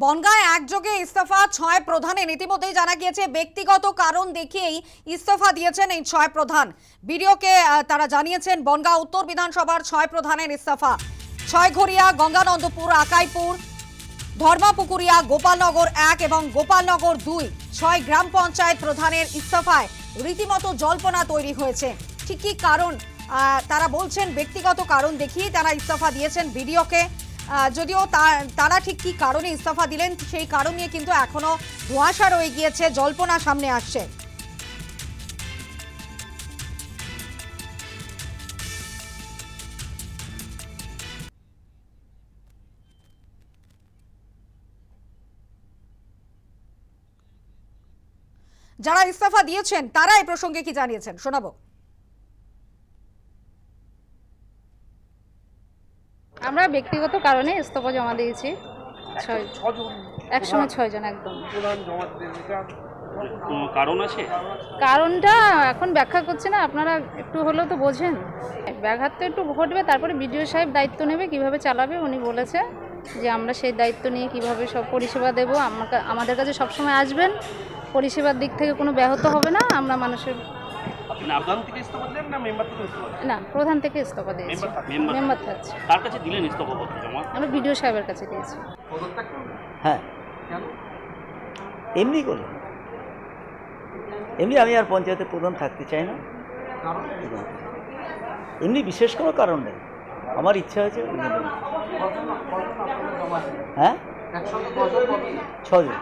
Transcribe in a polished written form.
বনগাঁয় একযোগে ইস্তফা ৬ প্রধানের। ইতিমধ্যেই জানা গিয়েছে ব্যক্তিগত কারণ দেখিয়েই ইস্তফা দিয়েছেন এই ৬ প্রধান। বিডিওকে তারা জানিয়েছেন বনগাঁ উত্তর বিধানসভার ৬ প্রধানের ইস্তফা। ছয়ঘরিয়া, গঙ্গানন্দপুর, আকাইপুর, ধর্মাপুকুরিয়া, গোপালনগর ১ এবং গোপালনগর ২ ৬ গ্রাম পঞ্চায়েত প্রধানের ইস্তফায় রীতিমতো জল্পনা তৈরি হয়েছে। ঠিক কী কারণ? তারা বলছেন ব্যক্তিগত কারণ দেখিয়েই তারা ইস্তফা দিয়েছেন বিডিওকে। যদিও তারা ঠিক কী কারণে ইস্তফা দিলেন সেই কারণ নিয়ে কিন্তু এখনো ধোঁয়াশা রয়ে গিয়েছে, জল্পনা সামনে আসছে। যারা ইস্তফা দিয়েছেন তারা এই প্রসঙ্গে কি জানিয়েছেন শোনাবো। আমরা ব্যক্তিগত কারণে ইস্তফা জমা দিয়েছি। একসঙ্গে ৬ জন একদম। কারণ আছে? কারণটা এখন ব্যাখ্যা করছি না, আপনারা একটু হলেও তো বোঝেন। ব্যাঘাত তো একটু ঘটবে, তারপরে বিডিও সাহেব দায়িত্ব নেবে কিভাবে চালাবে। উনি বলেছে যে আমরা সেই দায়িত্ব নিয়ে কিভাবে সব পরিষেবা দেবো। আমাদের কাছে সবসময় আসবেন, পরিষেবার দিক থেকে কোনো ব্যাহত হবে না। আমরা মানুষের না, প্রধান থেকে ইস্তফা দিয়েছি। মেম্বার থাকছে। কার কাছে দিলেন ইস্তফা পত্র জমা? আমরা বিডিও সাহেবের কাছে দিয়েছি। হ্যাঁ, এমনি করে এমনি আমি আর পঞ্চায়েতের প্রধান থাকতে চাই না। এমনি বিশেষ কোনো কারণ নেই, আমার ইচ্ছা হয়েছে। হ্যাঁ, ৬ জন।